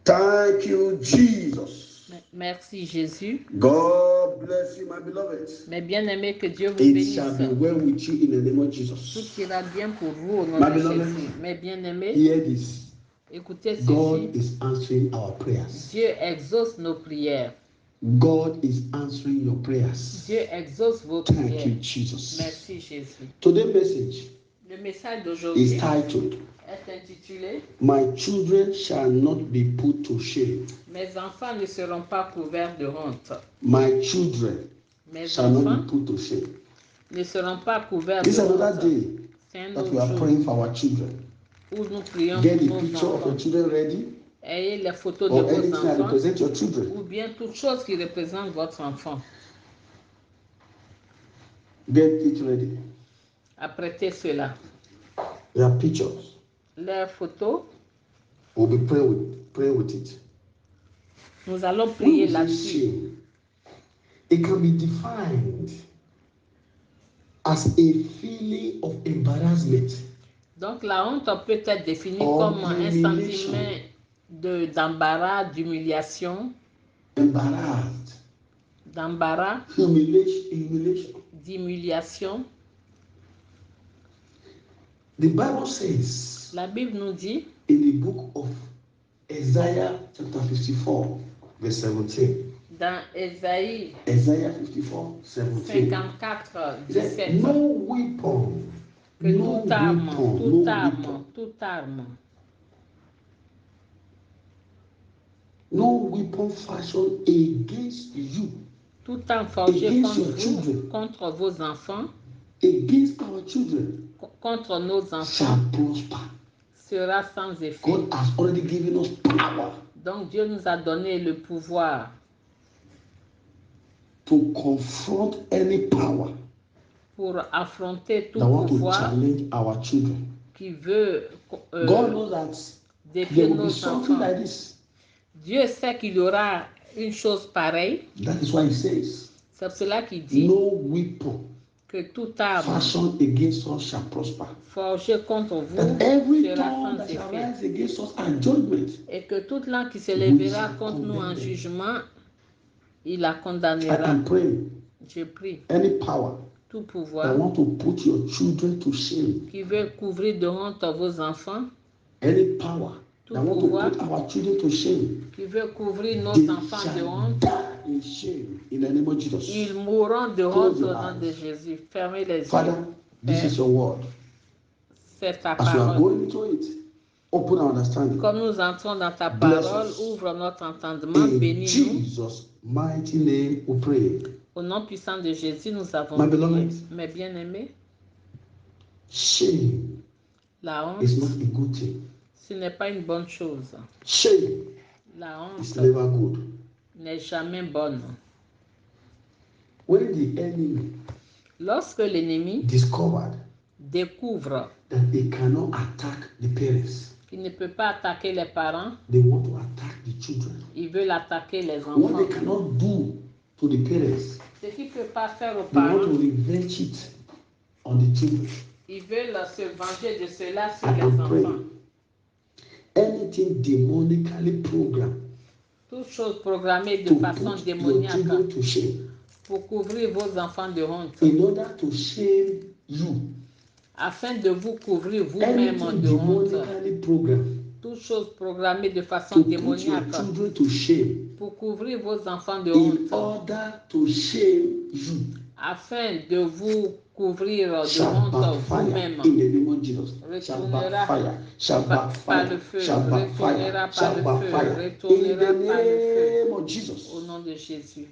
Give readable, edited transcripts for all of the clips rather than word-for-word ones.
Thank you, Jesus. Merci Jésus. God bless you, my beloved. Mes bien-aimés, que Dieu vous It bénisse. shall be well with you in the name of Jesus. Tout ira bien pour vous au nom My de beloved, Jésus. Mes bien-aimés, hear this. écoutez ceci. God is answering our prayers. Dieu exauce nos prières. God is answering your prayers. Dieu exauce vos Thank prières. you, Jesus. Merci Jésus. Today's message Le message is d'aujourd'hui titled, est intitulé My children shall not be put to shame. Mes enfants ne seront pas couverts de honte. My children Mes shall not enfants be put to shame. ne seront pas couverts This de is another honte. day C'est un that we autre are jour praying for our children. où nous prions Get pour the nos picture of your enfants. children ready, Ayez les photos de or vos anything that enfants represents your children. ou bien toute chose qui représente votre enfant. Get it ready. Apprêtez cela. There are pictures. Les photos, We'll be praying with it. nous allons When prier we say là-dessus. shame, it can be defined as a feeling of embarrassment. Donc la honte peut être définie Or comme un humiliation. sentiment d'embarras, d'humiliation, Embarrassed. d'embarras, Humiliation. d'humiliation. The Bible says La Bible nous dit in the book of Isaiah chapter 54, verse 17. dans Ésaïe Isaiah 54, 17. 54, It says, 17 no weapon, que no toute arme, weapon, toute no arme, weapon, toute arme, no weapon fashioned against you, toute arme forgée against contre your vous, children, contre vos enfants, against our children, contre nos shall enfants, prosper. sera sans effet. God has already given us power Donc Dieu nous a donné le pouvoir to confront any power pour affronter tout that want to pouvoir challenge our children. qui veut God knows that there défier will be nos something enfants. like this. Dieu sait qu'il y aura une chose pareille. That is why he says, C'est pour cela qu'il dit no weapon que toute arme fashioned against us shall prosper. forgée contre vous That every sera tongue sans that shall effet. rise against us at judgment, Et que toute langue qui se lèvera shall contre nous en condemn them. jugement, il la I condamnera. am praying. Je prie. Any power Tout that pouvoir want to put your children to shame, qui veut couvrir de honte vos enfants, any power tout that want pouvoir to put our children to shame, qui veut couvrir nos they enfants de shall honte, die in shame in the name of Jesus. ils mourront de Close honte your au nom de eyes. Jésus. Fermez les yeux. Father, this Père, is your word. c'est ta As we are parole. going into it, open our understanding. Comme nous entrons dans ta Bless parole, us. ouvre notre entendement, In bénis-nous. Jesus' mighty name we pray. Au nom puissant de Jésus, nous avons My prié. beloved, Mes bien-aimés, shame la honte, is not a good thing. ce n'est pas une bonne chose. Shame La is honte never good. n'est jamais bonne. When the enemy Lorsque l'ennemi discovered découvre that he cannot attack the parents, qu'il ne peut pas attaquer les parents, they want to attack the children. il veut attaquer les What enfants. they cannot do to the parents, Ce qu'il ne peut pas faire aux they want parents, to revenge it on the children. ils veulent se venger de cela sur I les am enfants. praying. Anything demonically programmed Toute chose programmée de to façon put your démoniaque children to shame, pour couvrir vos enfants de honte, in order to shame you, afin de vous couvrir vous-même anything de honte. demonically programmed Toute chose programmée de façon to put your démoniaque children to shame, pour couvrir vos enfants de in honte, order to shame you, afin de vous couvrir de shall honte backfire vous-même, in the name of Jesus. Shall retournera backfire, shall par backfire, le feu, shall backfire, retournera par shall le feu, backfire in retournera the par le feu, name of au Jesus. nom de Jésus.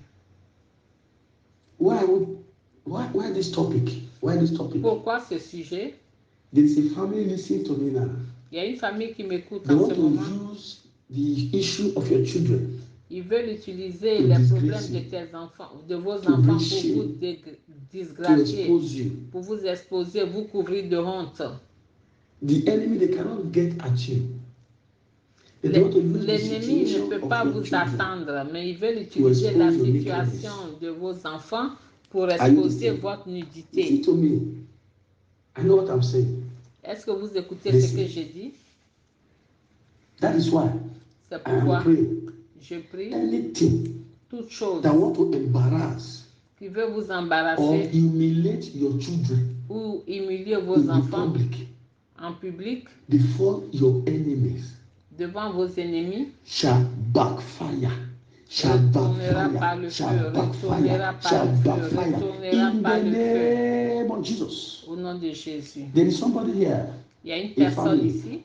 Why this topic? Why this topic? Pourquoi ce sujet? There is a family listening to me now. Il y a une famille qui m'écoute They en want ce to moment. use the issue of your children Ils veulent utiliser to les disgrace problèmes de you, tes enfants, de vos to enfants bring pour shame, vous to disgracier, expose you. pour vous exposer, vous couvrir de honte. The enemy, they cannot get at you. They don't want to use the L'ennemi ne situation peut of pas your vous children. attendre, mais ils veulent utiliser la expose your situation de vos enfants pour Are you exposer listening? votre Listen nudité. to me. I know what I'm saying. Est-ce que vous écoutez Listen. ce que j'ai dit? That is why C'est I am pourquoi praying. je prie Anything toute chose that want to embarrass qui veut vous or embarrasser humiliate your children ou humilier vos in the enfants public en public before your enemies devant vos ennemis shall backfire. Shall retournera par backfire. le Shall feu, retournera backfire. par Shall le feu, backfire. retournera In par the le feu. name of Jesus. Au nom de Jésus. There is somebody here. Il y a une A personne family. ici.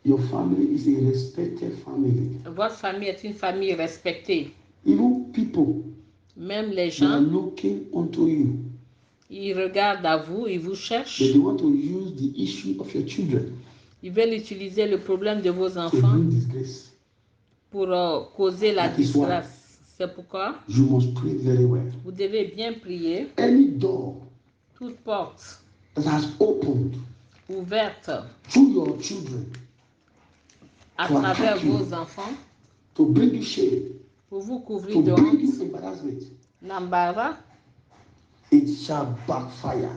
Your family is a respected family. Votre famille est une famille respectée. Even people Même les they are gens, looking unto you. ils regardent à vous, ils vous cherchent. But they want to use the issue of your children Ils veulent utiliser le problème de vos to enfants bring disgrace. pour causer la That is why disgrâce. C'est pourquoi you must pray very well. vous devez bien prier. Any door Toute porte that has opened ouverte through your children à to travers attack you, vos enfants to bring you shame, pour vous to couvrir de bring you honte, embarrassment, l'embarras, it shall backfire.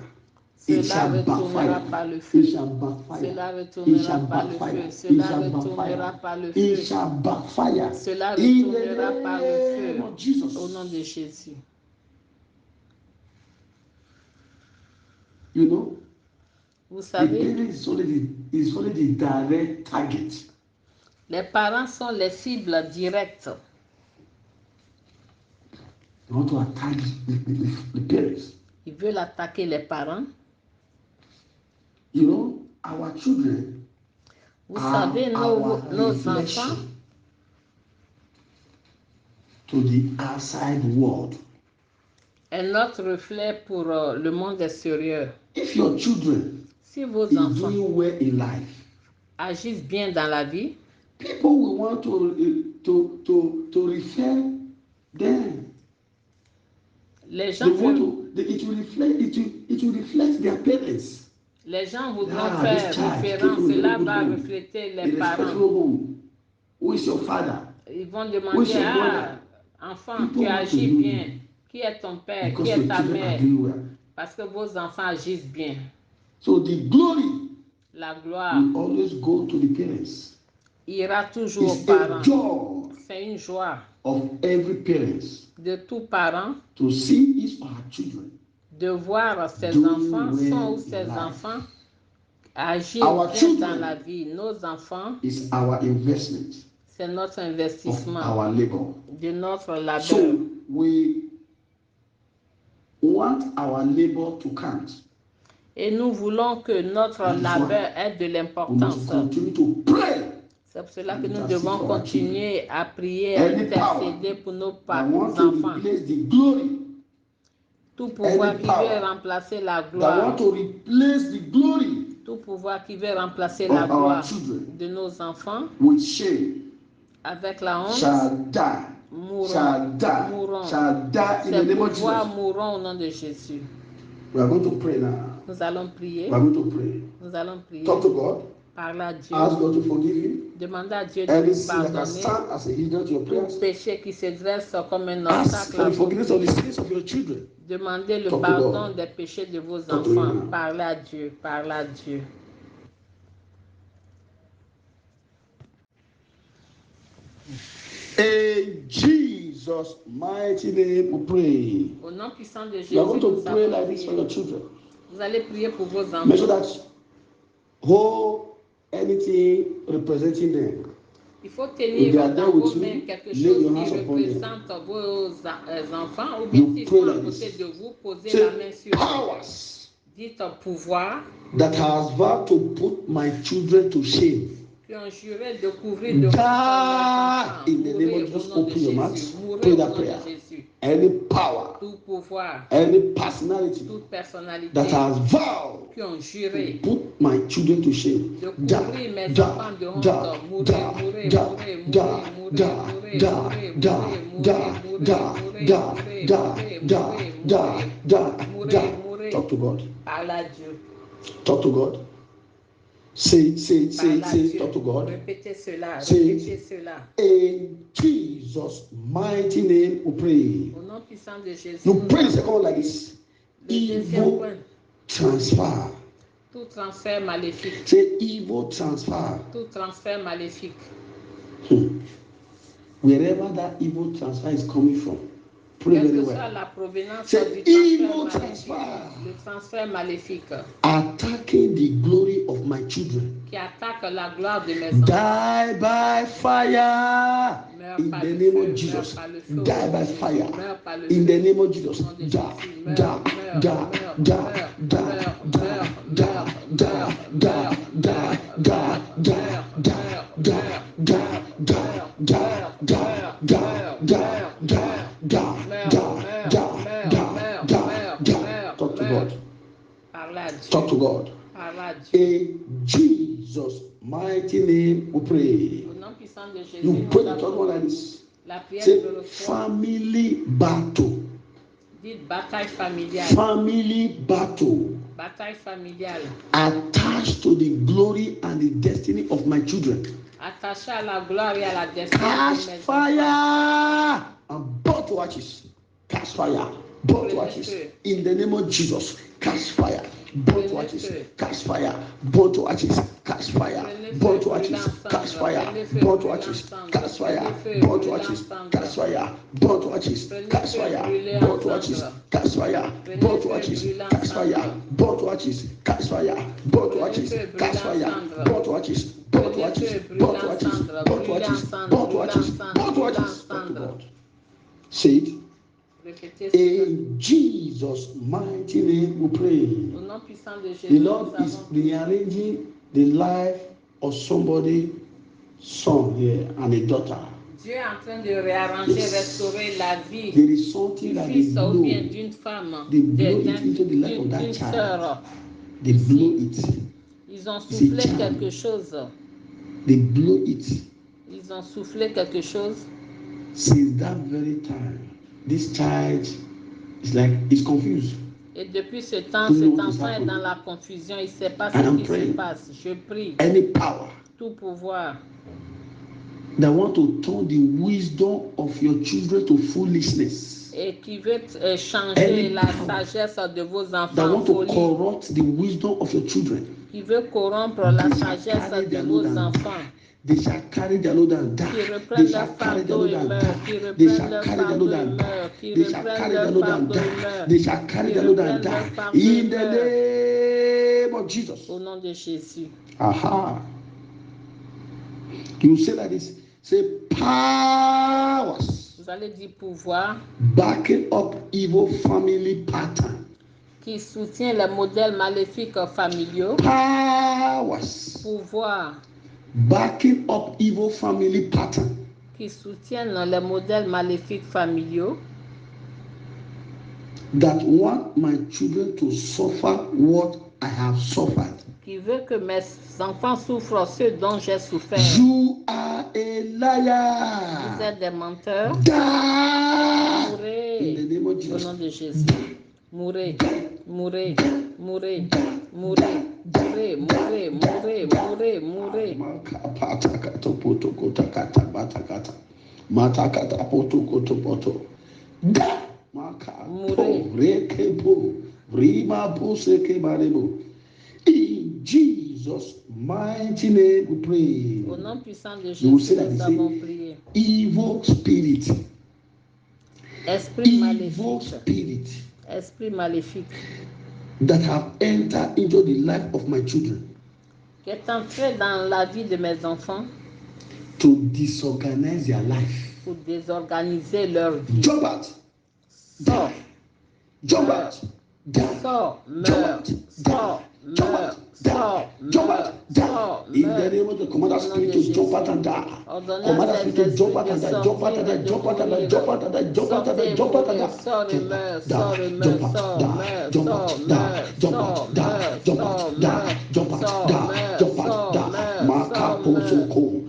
It cela shall retournera backfire. par le It feu. shall backfire. Cela It retournera shall par le backfire. feu. It Cela shall retournera backfire. par le It feu. shall backfire. Cela In retournera par le the feu. name of Jesus. Au nom de Jésus. You know, Vous the savez, parent is only the direct target. les parents sont les cibles directes. They want to attack the parents. Ils veulent attaquer les parents. You know, our children Vous are savez, our nos reflection enfants to the outside world. est notre reflet pour le monde extérieur. If your children Si vos is enfants doing well in life, agissent bien dans la vie, people will want to refer them. les gens, They want to. It will reflect their parents. les gens voudront Ah, faire this child référence. came from a Cela very good va home. refléter A les parents. respectful home. Who is your father? Ils vont Who is demander, your ah, mother? enfant, People tu want to agis know bien. you Qui est ton père? Qui because est your ta children are mère? doing well. Parce que vos enfants agissent bien. So the glory La gloire will always go to the parents. ira toujours aux It's a parents. joy C'est une joie of every parent de tout parent to see his or her children de voir ses doing enfants, well son ou in ses life. enfants agir Our bien children dans la vie. Nos enfants, is our investment c'est notre of investissement, our labor. de notre labeur. So we want our labor to count. Et nous voulons que notre That is labeur ait de We must l'importance. continue to pray. C'est pour cela que nous Intercede devons for our continuer à prier, à Any intercéder power pour nos I want to enfants. replace the glory. Tout pouvoir Any qui veut power remplacer la That gloire. want to replace the glory Tout pouvoir qui veut remplacer of la our gloire children de nos enfants with shame avec la honte shall die. mourront. Shall die. Mourront. Shall die in the Ces name of pouvoirs Jesus. mourront au nom de Jésus. We are going to pray now. Nous allons prier. We are going to pray. Nous allons prier. Talk to God. Parler à Dieu. Ask God to forgive you. Demander à Dieu de Any nous sin that can pardonner. stand as a hindrance to your Tout prayers. péché qui se dresse comme un Ask obstacle for à the vos forgiveness of the sins of your children. Demandez le Talk to pardon God. des péchés de vos Talk to enfants. Him. Parlez à Dieu. Parlez à Dieu. In Jesus' mighty name we pray. Au nom puissant de Jésus, You are going to nous pray allons like this for your prier. children. Vous allez prier pour vos Make sure enfants. that hold anything representing them. Il faut If tenir they are there dans vos with you, mains quelque lay chose your qui hands upon them. représente vos enfants, ou bien You s'ils pray sont à like côté this. de vous, posez la main Say, sur eux. powers Dites pouvoir that has vowed to put my children to shame. qui ont juré de couvrir de honte leurs enfants. Die in the name Mourez of au Jesus. nom de Open your Jésus. mouth. Mourez Pray au that nom prayer. de Jésus. Any power, Tout pouvoir, any personality toute personnalité that has vowed qui ont to juré put my children to shame. de Die, couvrir mes die, enfants de honte. die, Mourez, die, mourez, die, mourez, die, mourez, die, mourez, die, mourez, die, mourez, die, mourez, die, mourez, die, mourez, die, mourez, die, mourez, die, mourez, die. mourez. Talk to God. Parle à Dieu. Talk to God. Say, Parle à Dieu. talk to God. Répétez cela. Say, Répétez cela. in Jesus' mighty name we pray. Au nom puissant de Jésus. You nous pray the avons second one like prié. this. Le deuxième Evil point. transfer Tout transfert maléfique. Say evil transfer. Tout transfert maléfique. Wherever that evil transfer is coming from, pray Quelle very que soit well. la provenance Say du evil transfert maléfique, transfer le transfert maléfique attacking the glory of my children. qui attaque la gloire de mes enfants. Die by fire. Meurs In par the le name feu, of meurs Jesus. par le feu, Die au nom by de Jésus. fire. Meurs par le In feu, the name of au Jesus. nom de Die, Jésus. die, Meurs, die, meurs, die, meurs, die, meurs, die, meurs, die, meurs, die, meurs, die, meurs, die, meurs, die, meurs, die, meurs, die, meurs, die, die, meurs, die, die, meurs, die, meurs, die, meurs, die, meurs, die, meurs, die, meurs, die, meurs, die, meurs, die, meurs, die, meurs, die, meurs, die. meurs, Talk to meurs. God. Parle à Dieu. Talk to God. Parle à Dieu. In Jesus' mighty name we pray. Au nom puissant de Jésus, You nous pray the third avons one like this. la prière Say numéro 3. family battle. Dites bataille familiale. Family battle Bataille familiale. attached to the glory and the destiny of my children. Attaché à la gloire et à la destinée Catch de mes enfants. fire and burn to ashes. Catch fire, burn to Prenez ashes. feu. In the name of Jesus, catch fire, burn to Prenez ashes. feu. Catch fire, burn to ashes. Catch fire, Prenez burn feu, to ashes. brûlant Catch cendre. fire, Prenez feu, burn to brûlant ashes. cendre. Catch fire, Prenez feu, burn to brûlant ashes. cendre. Catch fire, burn to ashes. Prenez Catch feu, fire, brûlant burn to ashes. cendre. Catch fire, Prenez burn to feu, ashes. brûlant Catch fire, cendre. burn to ashes. Catch fire, burn to Prenez ashes. feu, Catch brûlant fire, cendre. burn to ashes. Burn to Prenez ashes. feu, Burn to brûlant ashes. cendre. Burn to Brûlant ashes. cendre. Burn to Brûlant ashes. cendre. Burn to Brûlant ashes. Talk to cendre. God. Say it. Répétez cela. In Jesus' mighty name we pray. Au nom puissant de Jésus, The nous Lord is avons rearranging the life of somebody's son here and a daughter. Dieu est en train de réarranger, Yes. restaurer la vie There is something du that they fils ou bien blow. d'une femme, They blow it into the life of that d'une child. sœur. They blow it. Ils ont It's a soufflé charm. quelque chose. They blow it. Ils ont soufflé quelque chose. Since that very time, this child is like he's confused. Et depuis ce temps, Don't know cet what is enfant est happening. dans la confusion. Il ne sait pas And ce I'm qui se praying. passe. Je prie. Any power Tout pouvoir that want to turn the wisdom of your children to foolishness, et qui veut changer Any la power sagesse de vos that enfants en want to folie, corrupt the wisdom of your children, qui veut corrompre la they shall sagesse carry de their vos load and enfants, die. They shall carry their load and qui die. They reprennent shall leur carry their fardeau load et and meurent, qui die. They reprennent shall leur carry their fardeau load et and meurent, die. qui They shall reprennent carry their leur load and fardeau et die. meurent, They shall carry qui their load and reprennent leur die. fardeau et In the meurent. name of Jesus. Au nom de Jésus. Aha. You say like this. Say powers Vous allez dire pouvoir backing up evil family pattern. qui soutient les modèles maléfiques familiaux. Powers Pouvoir backing up evil family pattern. qui soutiennent les modèles maléfiques familiaux. That want my children to suffer what I have suffered. Qui veut que mes enfants souffrent ce dont j'ai souffert. You are a Vous liar. êtes des menteurs. Die. Mourez. In the name of Au Jesus. nom de Jésus. Mourez. Mourez. Mourez. Mourez. Mourez. Mourez. Mourez. Mourez. Mourez. In Jesus' mighty name we pray. Au nom puissant de You will Jésus, say that nous they avons say, prié. evil spirit, Esprit evil maléfique. spirit Esprit maléfique. that have entered into the life of my children Qui est entré dans la vie de mes enfants to disorganize their life. pour désorganiser leur vie. Jump out. Sors. Jump out. Die. Sors. Jump Meurs. out. Sors. Jump Meurs. out. Die. Sors. Jump Meurs. out. Die. Sors. In the Meurs. name of the command that Au nom spirit de to jump out Jésus. and die. Ordonnez Command à that ces spirit to jump esprits out de and die. Jump out sortir and et die. de Jump out and die. mourir. Jump out and die. Jump out and die. Sortez, Jump out and mourir. die. Sors et Jump meurs. out. Sors et Die. meurs. Jump out. Sors. Die. Meurs. Jump Sors. out. Die. Meurs. Jump Sors. out. Die. Meurs. Jump Sors. out. Die. Meurs. Jump out. Sors. Die. Meurs. Jump out. Sors. Die. Meurs. Maka Sors. Meurs. posoko.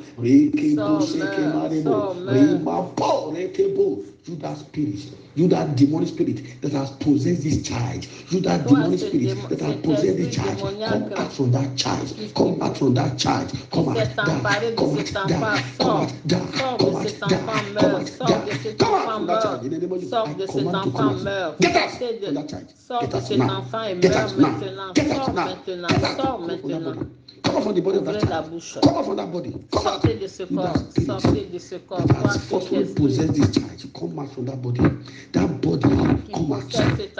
You that spirit, you that demonic spirit that has possessed this child, you that demonic spirit that has possessed this child, come out from that child, come out from that child, come out, die, come out, come out, die, come out, die, come out, die, come out from that child. In the name of Jesus, I command to come out. Get out from that child. Get out now. Get out now. Get out now. Get out maintenant. Come out from the body of that child. Come out from that body. Come out. Sortez de ce corps. Sortez de ce corps. That has forcefully possessed this child. Come out from that body. That body. Come out.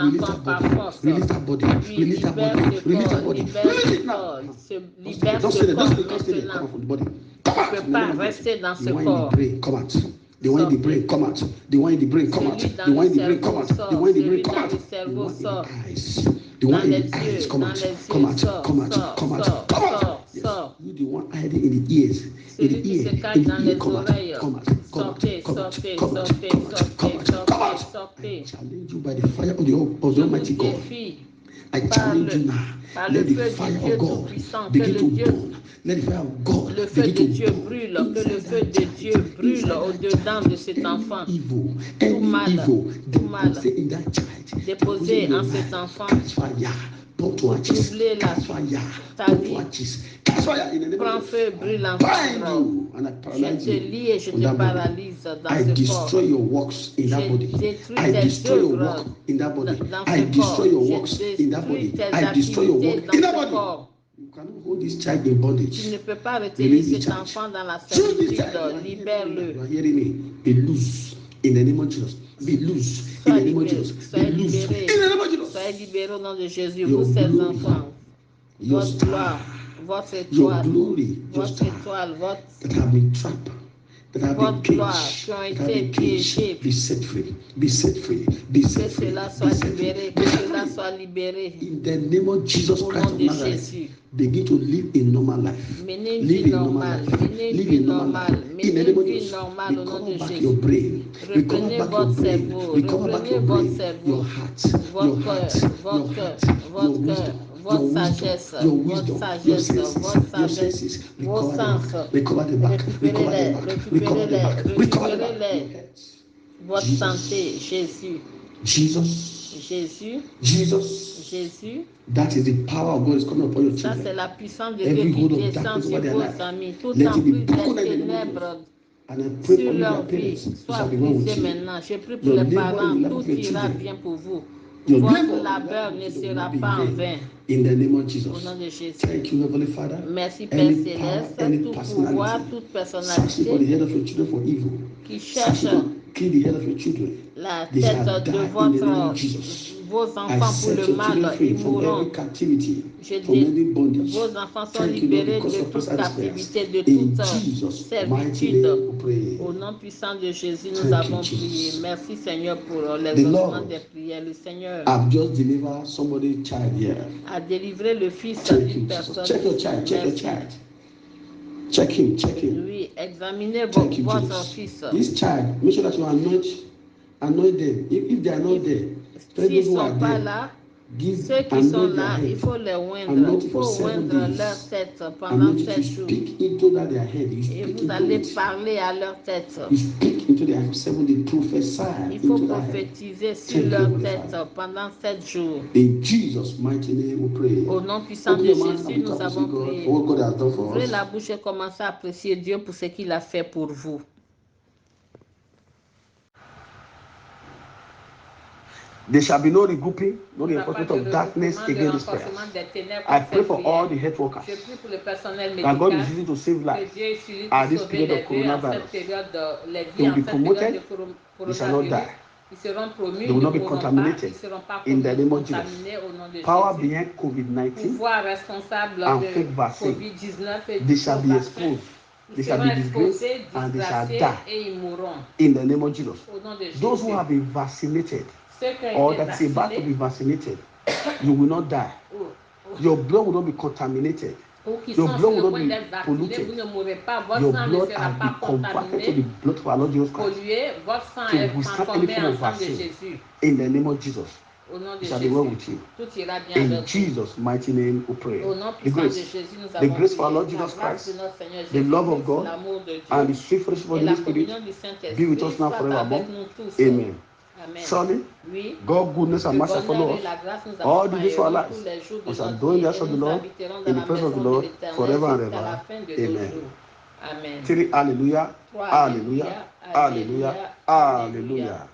Release that body. Release that body. Release that body. Release that body. Release it now. Don't stay there. Don't stay there. Come out from the body. Come out. Tu ne peux pas rester dans ce corps. Come out. The one in the brain, come out. The one in the brain, come out. The one in the brain, come out. The one in the brain, come out. The one in the eyes. The one in the eyes, come out. Come out. Come out. Come out. Come out. Yes. You the one hiding in the ears. In the ear. In the ear, come out. Come out. Come out. Come out. Come out. Come out. Come out. I challenge you by the fire of the Almighty God. I challenge you now. Let the fire of God begin to burn. Let the fire of God le feu de Dieu brûle, que le feu de Dieu brûle au-dedans de cet enfant. Tout mal déposé en cet enfant. Troubler ta vie. Prends feu, brûle en feu. Je te lie et je te paralyse dans ce corps. Je détruis tes œuvres dans ce corps. Je détruis tes activités dans ce corps. You cannot hold this child in bondage. Tu ne peux pas retenir cet enfant dans la servitude. Libère-le. You are hearing me? Be loose in the name of Jesus. Be loose in the name of Jesus. Be loose in the name of Jesus. Soyez libérés au nom de Jésus, vous ces enfants. Votre gloire, votre étoile, votre étoile, votre that have been trapped. That have been caged, be set free, be set free, be set free. Que cela soit libéré, que cela soit libéré. In the name of Jesus Christ of Nazareth, begin to live a normal life. Menez une vie normale, menez une vie normale, menez une vie normale au nom de Jésus. Reprenez votre cerveau, reprenez votre cerveau, your heart, votre cœur, votre cœur, votre cœur. Votre sagesse, votre sagesse, votre sagesse, vos sens, récupérez-les, votre santé, Jésus. Jésus. That is the power of God is coming upon your Ça, children. c'est la puissance de Dieu qui descend sur vos amis. Tout emprise des ténèbres sur leur vie soit brisé maintenant. Je prie pour les parents, tout ira bien pour vous. Votre labeur ne sera pas en vain. In the name of Jesus. Au nom de Jésus. Thank you, Heavenly Father. Merci, Père Céleste, tout pouvoir, toute personnalité qui cherche la tête de vos enfants pour le mal, ils mourront. Vos enfants sont libérés de toute captivité, de toute servitude. Au nom puissant de Jésus, nous avons prié. Merci, Seigneur, pour les ossements des prières. Le Seigneur a délivré le fils d'une personne. Check your child. Check him. Oui, examinez votre fils. This child, make sure that you anoint them. If they are not there, s'ils ne sont pas là, ceux qui sont là, il faut les oindre. Il faut oindre leur tête pendant 7 jours. Et vous allez parler à leur tête. Il faut prophétiser sur leur tête pendant 7 jours. Au nom puissant de Jésus, nous avons prié. Ouvrez la bouche et commencez à apprécier Dieu pour ce qu'il a fait pour vous. There shall be no regrouping, no reinforcement of darkness against this prayer. I pray for all the health workers that God is using to save lives at this period of coronavirus. They will be promoted, they shall not die. They will not be contaminated in the name of Jesus. Power behind COVID-19 and fake vaccine, they shall be exposed. They shall be disgraced and they shall die in the name of Jesus. Those who have been vaccinated or that is about to be vaccinated, you will not die. Your blood will not be contaminated. Your blood will not be polluted. Your blood will be converted to the blood of our Lord Jesus Christ to withstand any form of vaccine in the name of Jesus. it shall be well with you. In Jesus' mighty name we pray. The grace for our Lord Jesus Christ, the love of God, and the sweet fellowship of the Holy Spirit be with us now forevermore. Amen. Surely, God's goodness and mercy follow us all the days of our lives. We shall dwell in the house of the Lord, in the presence of the Lord, forever and ever. Amen. Amen. Hallelujah, hallelujah, hallelujah, hallelujah.